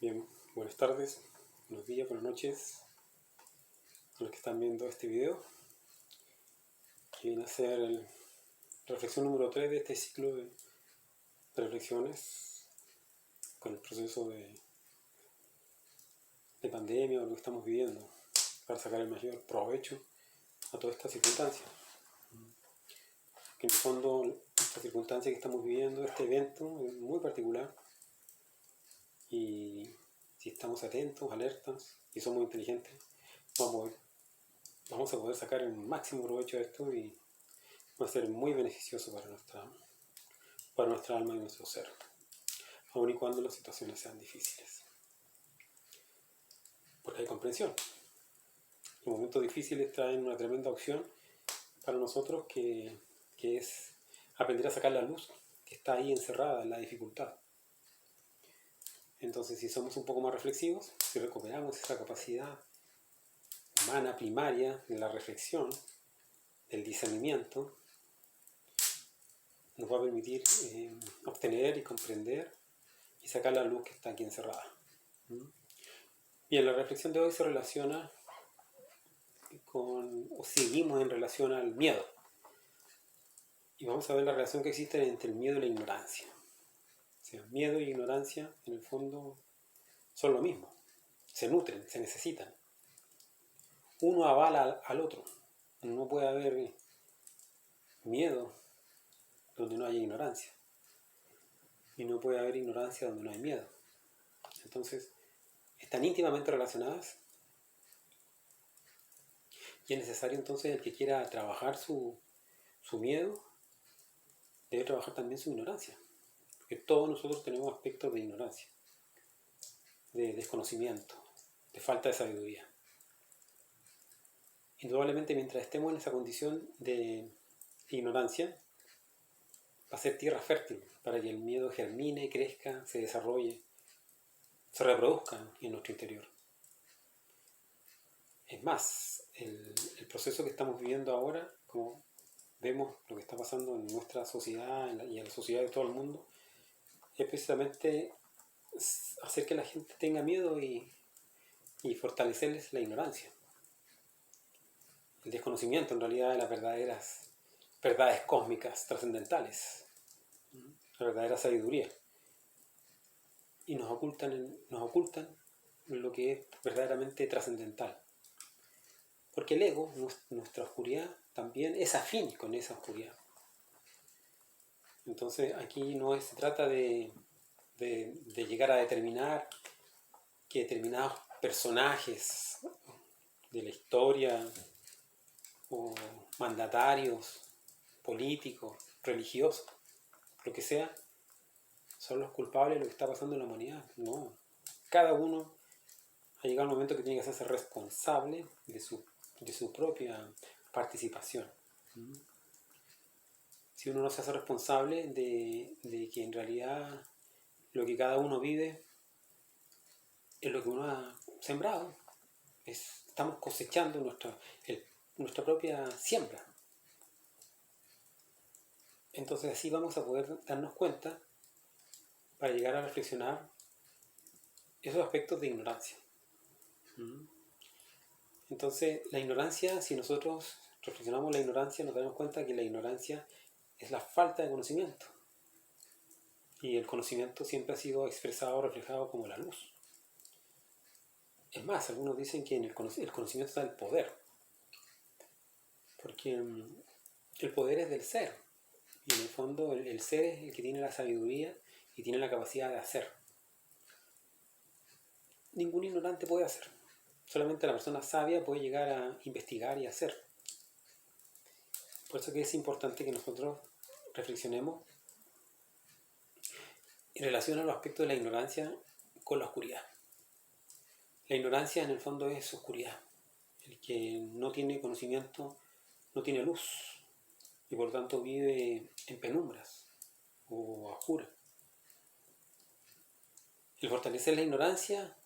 Bien, buenas tardes, buenos días, buenas noches a los que están viendo este video, que viene a ser la reflexión número 3 de este ciclo de reflexiones con el proceso de pandemia o lo que estamos viviendo, para sacar el mayor provecho a toda esta circunstancia. Que en el fondo, esta circunstancia que estamos viviendo, este evento es muy particular, y si estamos atentos, alertas y somos inteligentes, vamos a poder sacar el máximo provecho de esto y va a ser muy beneficioso para nuestra alma y nuestro ser, aun y cuando las situaciones sean difíciles. Porque hay comprensión. Los momentos difíciles traen una tremenda opción para nosotros que es aprender a sacar la luz que está ahí encerrada en la dificultad. Entonces, si somos un poco más reflexivos, si recuperamos esa capacidad humana primaria de la reflexión, del discernimiento, nos va a permitir obtener y comprender y sacar la luz que está aquí encerrada. Bien, la reflexión de hoy se relaciona o seguimos en relación al miedo. Y vamos a ver la relación que existe entre el miedo y la ignorancia. O sea, miedo y ignorancia en el fondo son lo mismo. Se nutren, se necesitan. Uno avala al otro. No puede haber miedo donde no haya ignorancia. Y no puede haber ignorancia donde no hay miedo. Entonces, están íntimamente relacionadas. Y es necesario entonces el que quiera trabajar su miedo, debe trabajar también su ignorancia. Porque todos nosotros tenemos aspectos de ignorancia, de desconocimiento, de falta de sabiduría. Indudablemente, mientras estemos en esa condición de ignorancia, va a ser tierra fértil para que el miedo germine, crezca, se desarrolle, se reproduzca en nuestro interior. Es más, el proceso que estamos viviendo ahora, como vemos lo que está pasando en nuestra sociedad y en la sociedad de todo el mundo, es precisamente hacer que la gente tenga miedo y fortalecerles la ignorancia. El desconocimiento en realidad de las verdaderas verdades cósmicas, trascendentales, la verdadera sabiduría. Y nos ocultan lo que es verdaderamente trascendental. Porque el ego, nuestra oscuridad, también es afín con esa oscuridad. Entonces aquí no se trata de llegar a determinar que determinados personajes de la historia o mandatarios políticos, religiosos, lo que sea, son los culpables de lo que está pasando en la humanidad. No. Cada uno ha llegado un momento que tiene que hacerse responsable de su propia participación. Si uno no se hace responsable de que en realidad lo que cada uno vive es lo que uno ha sembrado, estamos cosechando nuestra propia siembra. Entonces así vamos a poder darnos cuenta para llegar a reflexionar esos aspectos de ignorancia. Entonces la ignorancia, si nosotros reflexionamos la ignorancia, nos damos cuenta que la ignorancia es la falta de conocimiento. Y el conocimiento siempre ha sido expresado, reflejado como la luz. Es más, algunos dicen que en el conocimiento está el poder. Porque el poder es del ser. Y en el fondo el ser es el que tiene la sabiduría y tiene la capacidad de hacer. Ningún ignorante puede hacer. Solamente la persona sabia puede llegar a investigar y hacer. Por eso que es importante que nosotros reflexionemos en relación a los aspectos de la ignorancia con la oscuridad. La ignorancia en el fondo es oscuridad. El que no tiene conocimiento no tiene luz y por lo tanto vive en penumbras o a oscuras. El fortalecer la ignorancia,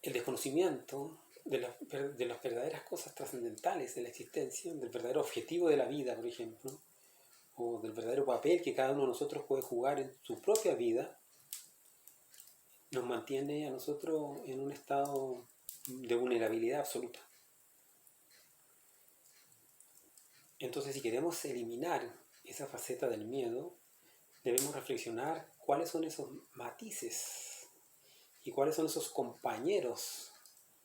el desconocimiento de las verdaderas cosas trascendentales de la existencia, del verdadero objetivo de la vida, por ejemplo, o del verdadero papel que cada uno de nosotros puede jugar en su propia vida, nos mantiene a nosotros en un estado de vulnerabilidad absoluta. Entonces, si queremos eliminar esa faceta del miedo, debemos reflexionar cuáles son esos matices y cuáles son esos compañeros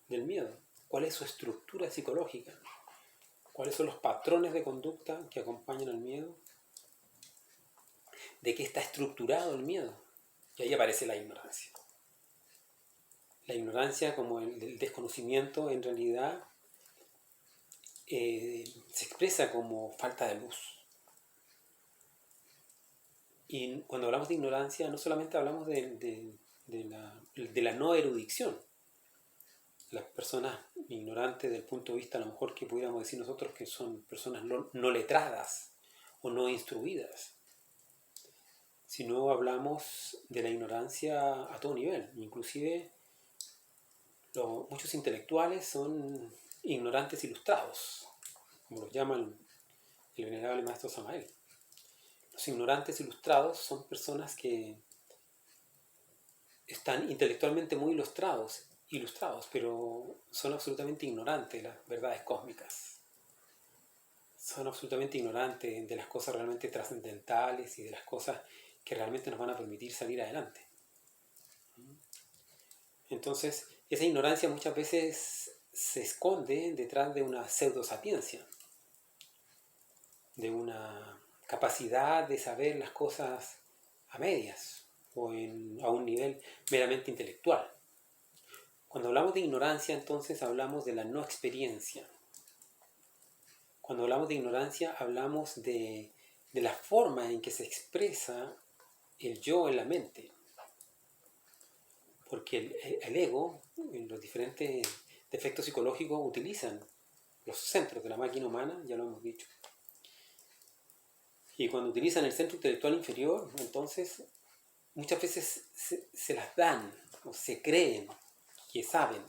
del miedo, cuál es su estructura psicológica, cuáles son los patrones de conducta que acompañan al miedo, de qué está estructurado el miedo. Y ahí aparece la ignorancia. La ignorancia, como el desconocimiento, en realidad se expresa como falta de luz. Y cuando hablamos de ignorancia, no solamente hablamos de la no erudición. Las personas ignorantes del punto de vista, a lo mejor que pudiéramos decir nosotros que son personas no letradas o no instruidas, sino hablamos de la ignorancia a todo nivel. Inclusive muchos intelectuales son ignorantes ilustrados, como los llama el venerable maestro Samael. Los ignorantes ilustrados son personas que están intelectualmente muy ilustrados, pero son absolutamente ignorantes de las verdades cósmicas. Son absolutamente ignorantes de las cosas realmente trascendentales y de las cosas que realmente nos van a permitir salir adelante. Entonces, esa ignorancia muchas veces se esconde detrás de una pseudosapiencia, de una capacidad de saber las cosas a medias o a un nivel meramente intelectual. Cuando hablamos de ignorancia, entonces hablamos de la no experiencia. Cuando hablamos de ignorancia, hablamos de la forma en que se expresa el yo en la mente. Porque el ego, en los diferentes defectos psicológicos, utilizan los centros de la máquina humana, ya lo hemos dicho. Y cuando utilizan el centro intelectual inferior, entonces muchas veces se las dan o se creen que saben,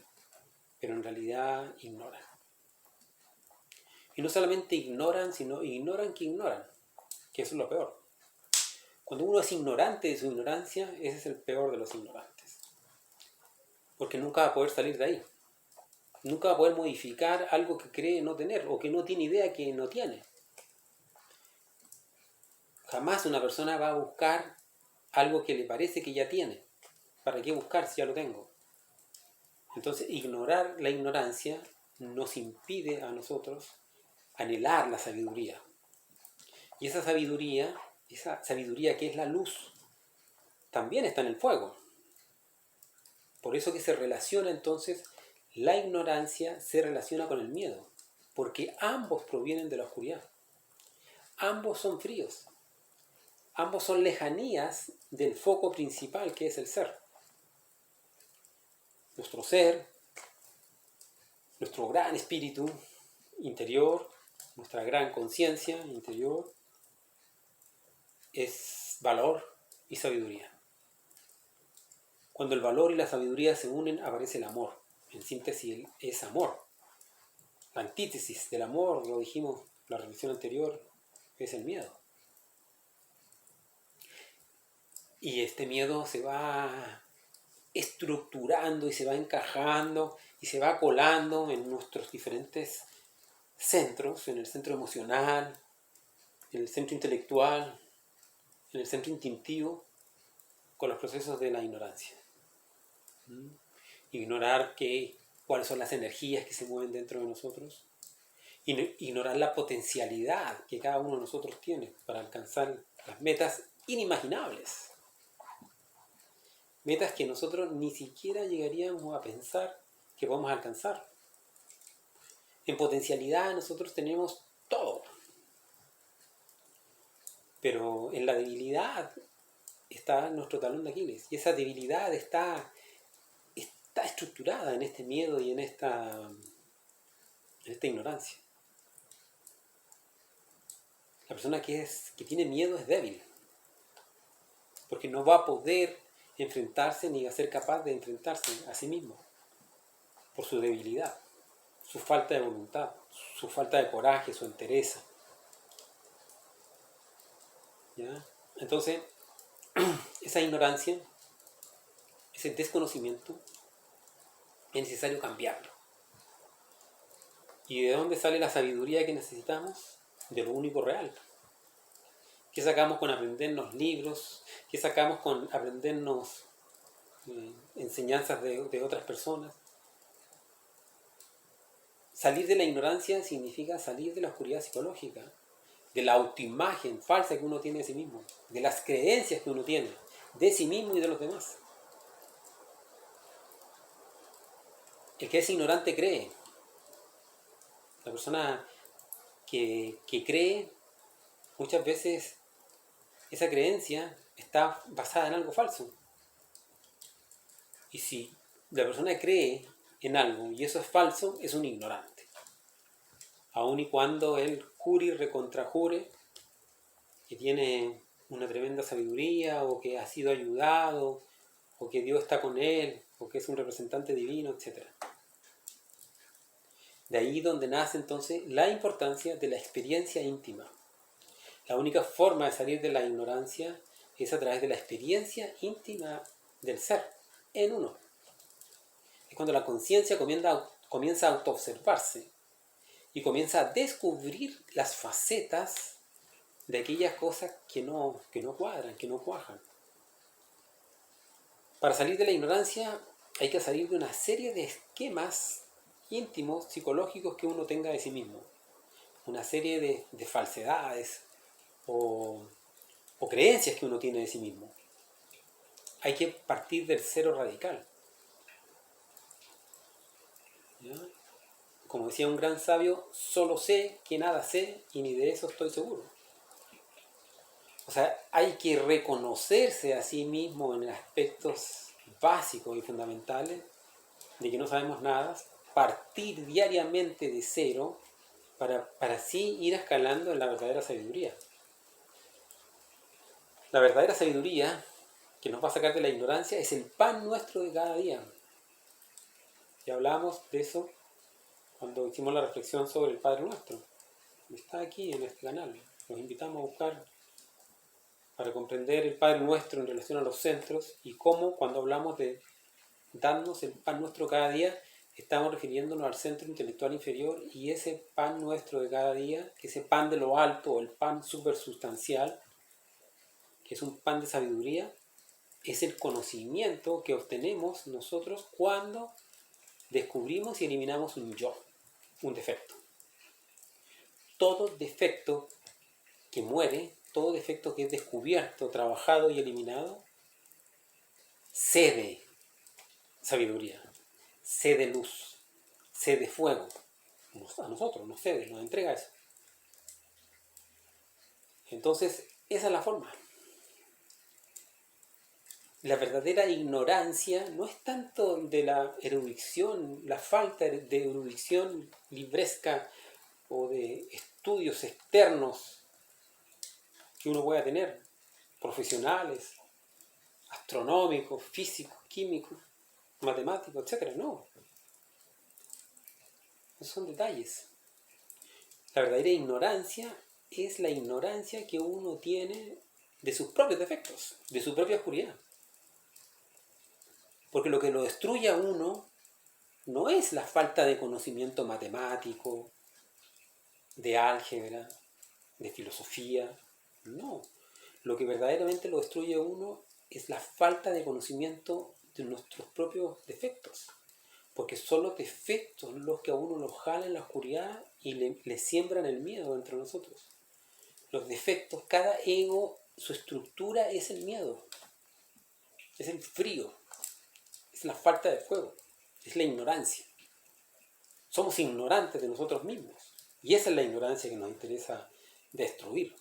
pero en realidad ignoran. Y no solamente ignoran, sino ignoran, que eso es lo peor. Cuando uno es ignorante de su ignorancia, ese es el peor de los ignorantes. Porque nunca va a poder salir de ahí. Nunca va a poder modificar algo que cree no tener o que no tiene idea que no tiene. Jamás una persona va a buscar algo que le parece que ya tiene. ¿Para qué buscar si ya lo tengo? Entonces, ignorar la ignorancia nos impide a nosotros anhelar la sabiduría. Y esa sabiduría que es la luz, también está en el fuego. Por eso que se relaciona entonces, la ignorancia se relaciona con el miedo, porque ambos provienen de la oscuridad. Ambos son fríos. Ambos son lejanías del foco principal que es el ser. Nuestro ser, nuestro gran espíritu interior, nuestra gran conciencia interior, es valor y sabiduría. Cuando el valor y la sabiduría se unen, aparece el amor. En síntesis, es amor. La antítesis del amor, lo dijimos en la reflexión anterior, es el miedo. Y este miedo se va estructurando y se va encajando y se va colando en nuestros diferentes centros, en el centro emocional, en el centro intelectual, en el centro instintivo, con los procesos de la ignorancia. Ignorar cuáles son las energías que se mueven dentro de nosotros, ignorar la potencialidad que cada uno de nosotros tiene para alcanzar las metas inimaginables. Metas que nosotros ni siquiera llegaríamos a pensar que podemos alcanzar. En potencialidad nosotros tenemos todo. Pero en la debilidad está nuestro talón de Aquiles. Y esa debilidad está estructurada en este miedo y en esta ignorancia. La persona que tiene miedo es débil. Porque no va a poder enfrentarse ni va a ser capaz de enfrentarse a sí mismo. Por su debilidad, su falta de voluntad, su falta de coraje, su entereza. Entonces, esa ignorancia ese desconocimiento, es necesario cambiarlo. ¿Y de dónde sale la sabiduría que necesitamos? De lo único real. ¿Qué sacamos con aprendernos libros? ¿Qué sacamos con aprendernos enseñanzas de otras personas? Salir de la ignorancia significa salir de la oscuridad psicológica, de la autoimagen falsa que uno tiene de sí mismo, de las creencias que uno tiene de sí mismo y de los demás. El que es ignorante cree. La persona que cree, muchas veces esa creencia está basada en algo falso. Y si la persona cree en algo y eso es falso, es un ignorante. Aun y cuando él jure y recontrajure que tiene una tremenda sabiduría, o que ha sido ayudado, o que Dios está con él, o que es un representante divino, etc. De ahí donde nace entonces la importancia de la experiencia íntima. La única forma de salir de la ignorancia es a través de la experiencia íntima del ser en uno. Es cuando la conciencia comienza a autoobservarse y comienza a descubrir las facetas de aquellas cosas que no cuadran, que no cuajan. Para salir de la ignorancia hay que salir de una serie de esquemas íntimos, psicológicos que uno tenga de sí mismo. Una serie de falsedades o creencias que uno tiene de sí mismo. Hay que partir del cero radical. ¿Ya? Como decía un gran sabio, solo sé que nada sé y ni de eso estoy seguro. O sea, hay que reconocerse a sí mismo en aspectos básicos y fundamentales de que no sabemos nada, partir diariamente de cero para así ir escalando en la verdadera sabiduría. La verdadera sabiduría que nos va a sacar de la ignorancia es el pan nuestro de cada día. Ya hablamos de eso cuando hicimos la reflexión sobre el Padre Nuestro. Está aquí en este canal. Los invitamos a buscar para comprender el Padre Nuestro en relación a los centros y cómo, cuando hablamos de darnos el pan nuestro cada día, estamos refiriéndonos al centro intelectual inferior, y ese pan nuestro de cada día, ese pan de lo alto, o el pan supersustancial, que es un pan de sabiduría, es el conocimiento que obtenemos nosotros cuando descubrimos y eliminamos un yo, un defecto. Todo defecto que muere, todo defecto que es descubierto, trabajado y eliminado, cede sabiduría, cede luz, cede fuego. A nosotros nos cede, nos entrega eso. Entonces, esa es la forma. La verdadera ignorancia no es tanto de la erudición, la falta de erudición libresca o de estudios externos que uno pueda tener, profesionales, astronómicos, físicos, químicos, matemáticos, etc. No. Esos son detalles. La verdadera ignorancia es la ignorancia que uno tiene de sus propios defectos, de su propia oscuridad. Porque lo que lo destruye a uno no es la falta de conocimiento matemático, de álgebra, de filosofía, no. Lo que verdaderamente lo destruye a uno es la falta de conocimiento de nuestros propios defectos. Porque son los defectos los que a uno lo jalan en la oscuridad y le siembran el miedo entre nosotros. Los defectos, cada ego, su estructura es el miedo, es el frío, es la falta de fuego, es la ignorancia. Somos ignorantes de nosotros mismos, y esa es la ignorancia que nos interesa destruir.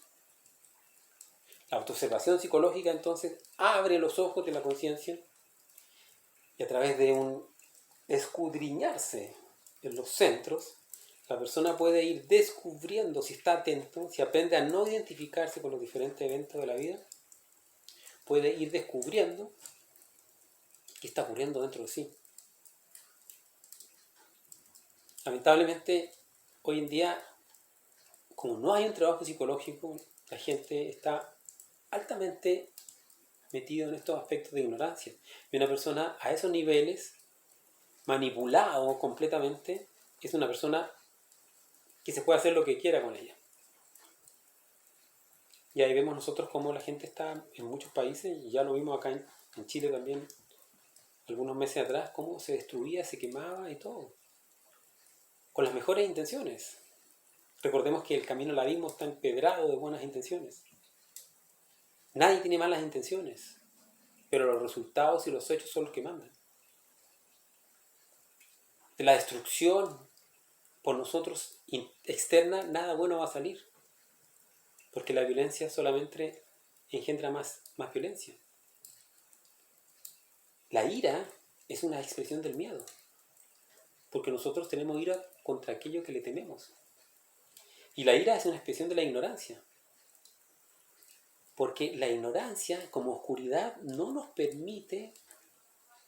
La autoobservación psicológica entonces abre los ojos de la conciencia, y a través de un escudriñarse en los centros, la persona puede ir descubriendo, si está atento, si aprende a no identificarse con los diferentes eventos de la vida, puede ir descubriendo qué está ocurriendo dentro de sí. Lamentablemente, hoy en día, como no hay un trabajo psicológico, la gente está altamente metido en estos aspectos de ignorancia. Y una persona a esos niveles, manipulado completamente, es una persona que se puede hacer lo que quiera con ella. Y ahí vemos nosotros cómo la gente está en muchos países, y ya lo vimos acá en Chile también, algunos meses atrás, cómo se destruía, se quemaba y todo, con las mejores intenciones. Recordemos que el camino al abismo está empedrado de buenas intenciones. Nadie tiene malas intenciones, pero los resultados y los hechos son los que mandan. De la destrucción por nosotros externa, nada bueno va a salir, porque la violencia solamente engendra más violencia. La ira es una expresión del miedo, porque nosotros tenemos ira contra aquello que le tememos. Y la ira es una expresión de la ignorancia, porque la ignorancia como oscuridad no nos permite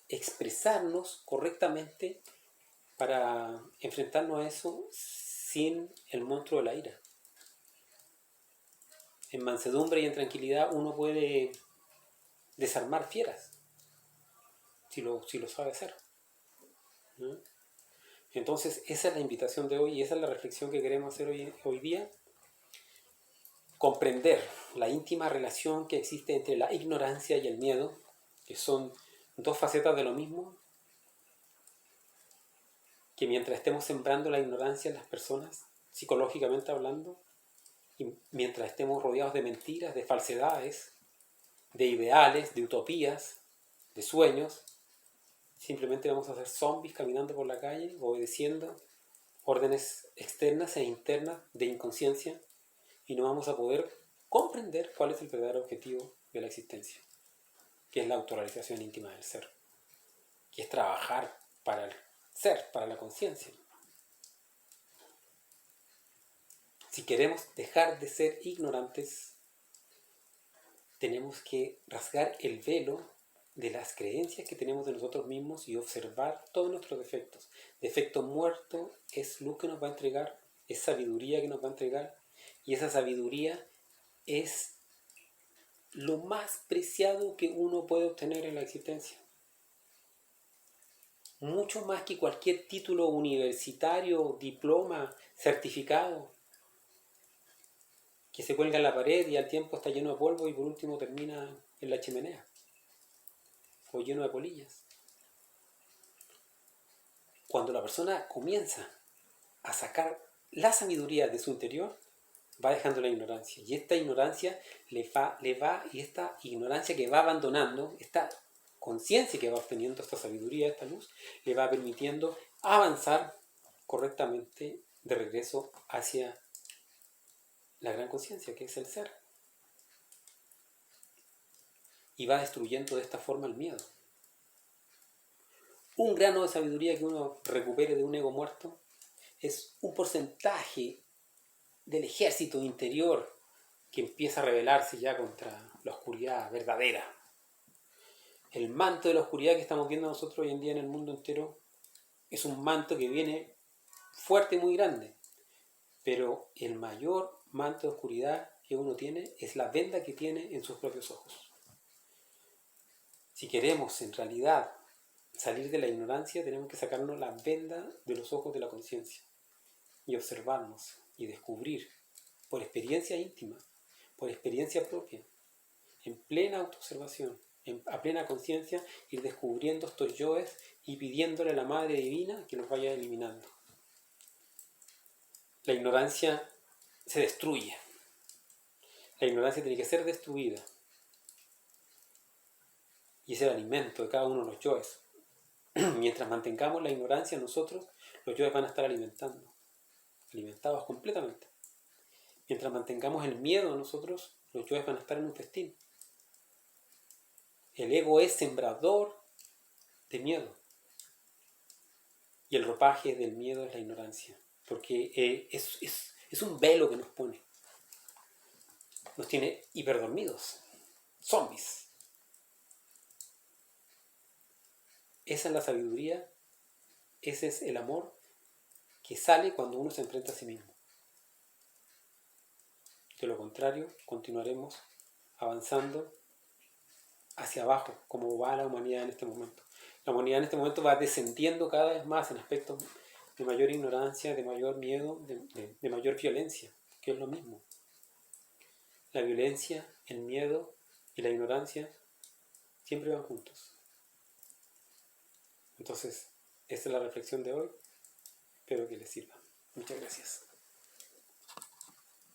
expresarnos correctamente para enfrentarnos a eso sin el monstruo de la ira. En mansedumbre y en tranquilidad uno puede desarmar fieras, si lo sabe hacer, ¿no? Entonces esa es la invitación de hoy y esa es la reflexión que queremos hacer hoy día. Comprender la íntima relación que existe entre la ignorancia y el miedo, que son dos facetas de lo mismo, que mientras estemos sembrando la ignorancia en las personas, psicológicamente hablando, y mientras estemos rodeados de mentiras, de falsedades, de ideales, de utopías, de sueños, simplemente vamos a ser zombies caminando por la calle, obedeciendo órdenes externas e internas de inconsciencia, y no vamos a poder comprender cuál es el verdadero objetivo de la existencia, que es la autorrealización íntima del ser, que es trabajar para el ser, para la conciencia. Si queremos dejar de ser ignorantes, tenemos que rasgar el velo de las creencias que tenemos de nosotros mismos y observar todos nuestros defectos. Defecto muerto es luz que nos va a entregar, es sabiduría que nos va a entregar, y esa sabiduría es lo más preciado que uno puede obtener en la existencia. Mucho más que cualquier título universitario, diploma, certificado, que se cuelga en la pared y al tiempo está lleno de polvo y por último termina en la chimenea o lleno de polillas. Cuando la persona comienza a sacar la sabiduría de su interior, va dejando la ignorancia. Y esta ignorancia y esta ignorancia que va abandonando, esta conciencia que va obteniendo, esta sabiduría, esta luz, le va permitiendo avanzar correctamente de regreso hacia la gran conciencia, que es el ser. Y va destruyendo de esta forma el miedo. Un grano de sabiduría que uno recupere de un ego muerto es un porcentaje del ejército interior que empieza a rebelarse ya contra la oscuridad verdadera. El manto de la oscuridad que estamos viendo nosotros hoy en día en el mundo entero es un manto que viene fuerte y muy grande, pero el mayor manto de oscuridad que uno tiene es la venda que tiene en sus propios ojos. Si queremos en realidad salir de la ignorancia, tenemos que sacarnos la venda de los ojos de la conciencia y observarnos y descubrir por experiencia íntima, por experiencia propia, en plena autoobservación, a plena conciencia, ir descubriendo estos yoes y pidiéndole a la Madre Divina que los vaya eliminando. La ignorancia se destruye. La ignorancia tiene que ser destruida. Y es el alimento de cada uno de los yoes. Mientras mantengamos la ignorancia nosotros, los yoes van a estar alimentados completamente. Mientras mantengamos el miedo nosotros, los yoes van a estar en un festín. El ego es sembrador de miedo. Y el ropaje del miedo es la ignorancia. Porque es un velo que nos pone. Nos tiene hiperdormidos. Zombies. Esa es la sabiduría. Ese es el amor que sale cuando uno se enfrenta a sí mismo. De lo contrario, continuaremos avanzando hacia abajo, como va la humanidad en este momento. La humanidad en este momento va descendiendo cada vez más en aspectos de mayor ignorancia, de mayor miedo, de mayor violencia, que es lo mismo. La violencia, el miedo y la ignorancia siempre van juntos. Entonces, esta es la reflexión de hoy. Espero que les sirva. Muchas gracias.